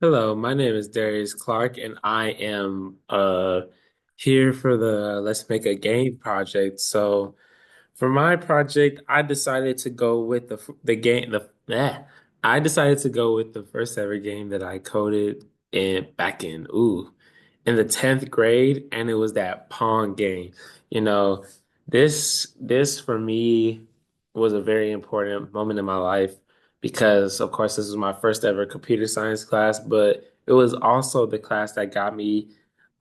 Hello, my name is Darius Clark, and I am here for the Let's Make a Game project. So for my project, I decided to go with the game the I decided to go with the first ever game that I coded in back in the 10th grade, and it was that Pong game. You know, this for me was a very important moment in my life because of course this was my first ever computer science class, but it was also the class that got me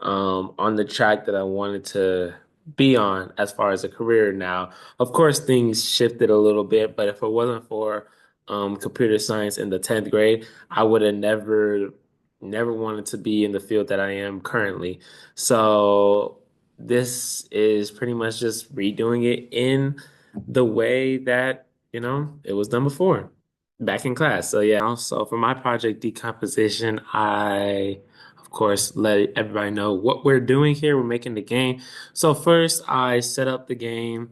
on the track that I wanted to be on as far as a career now. Of course, things shifted a little bit, but if it wasn't for computer science in the 10th grade, I would have never wanted to be in the field that I am currently. So this is pretty much just redoing it in the way that, it was done before, back in class. So yeah, also for my project decomposition, I of course let everybody know what we're doing here. We're making the game. So first I set up the game,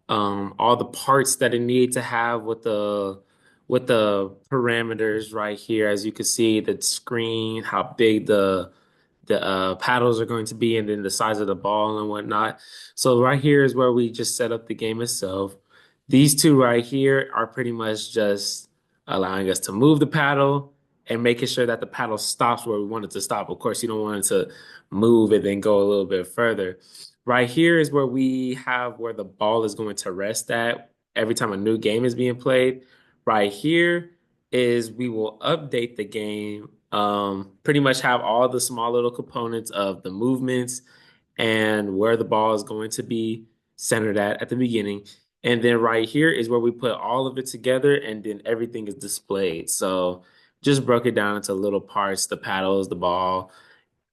all the parts that it needed to have with the parameters right here. As you can see, the screen, how big the paddles are going to be, and then the size of the ball and whatnot. So right here is where we just set up the game itself. These two right here are pretty much just allowing us to move the paddle and making sure that the paddle stops where we want it to stop. Of course, you don't want it to move and then go a little bit further. Right here is where we have where the ball is going to rest at every time a new game is being played. Right here is we will update the game, pretty much have all the small little components of the movements and where the ball is going to be centered at the beginning. And then right here is where we put all of it together and then everything is displayed. So just broke it down into little parts, the paddles, the ball,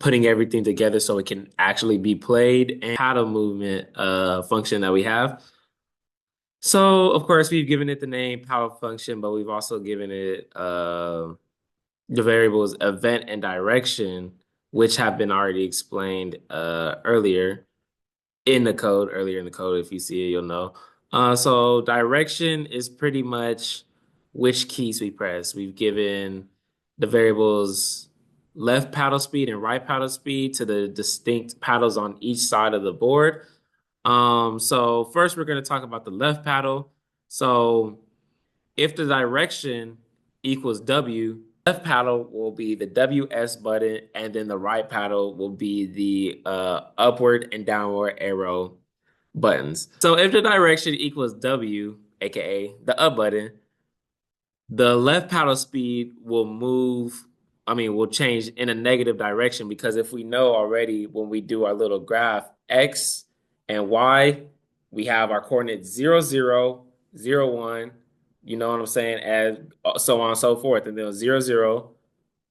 putting everything together so it can actually be played and paddle movement function that we have. So of course we've given it the name paddle function, but we've also given it the variables event and direction, which have been already explained earlier in the code. If you see it, you'll know. So direction is pretty much which keys we press. We've given the variables left paddle speed and right paddle speed to the distinct paddles on each side of the board. So first we're going to talk about the left paddle. So if the direction equals W, left paddle will be the WS button, and then the right paddle will be the upward and downward arrow buttons. So if the direction equals W, aka the up button, the left paddle speed will change in a negative direction because if we know already when we do our little graph, X and Y, we have our coordinates 0, 0, 0, 1, you know what I'm saying, and so on and so forth. And then 0, 0,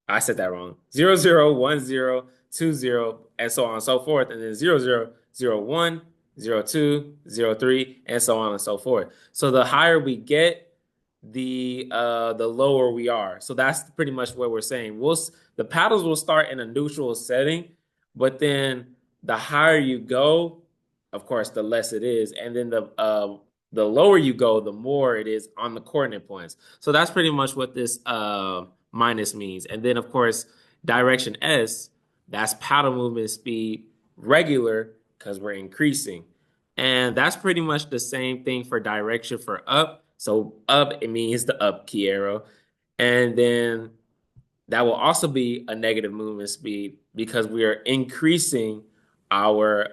I said that wrong. 0, 0, 1, 0, 2, 0, and so on and so forth. And then 0, 0, 0, 1, 0, 2, 0, 3, and so on and so forth. So the higher we get, the lower we are. So that's pretty much what we're saying. The paddles will start in a neutral setting, but then the higher you go, of course, the less it is, and then the lower you go, the more it is on the coordinate points. So that's pretty much what this minus means. And then of course, direction S, that's paddle movement speed regular because we're increasing. And that's pretty much the same thing for direction for up. So up, it means the up key arrow. And then that will also be a negative movement speed because we are increasing our,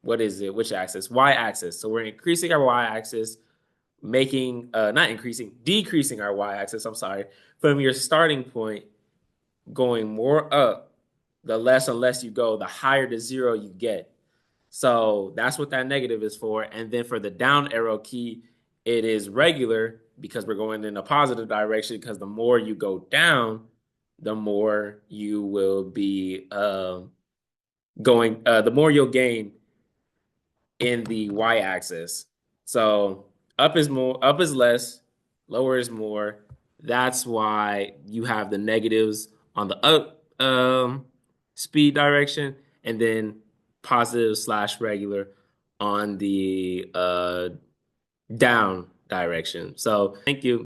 what is it? Which axis? Y axis. So we're increasing our Y axis, not increasing, decreasing our Y axis, I'm sorry, from your starting point, going more up, the less and less you go, the higher the zero you get. So that's what that negative is for. And then for the down arrow key, it is regular because we're going in a positive direction because the more you go down, the more you will be the more you'll gain in the y-axis. So up is less, lower is more. That's why you have the negatives on the up speed direction and then positive slash regular on the down direction. So thank you.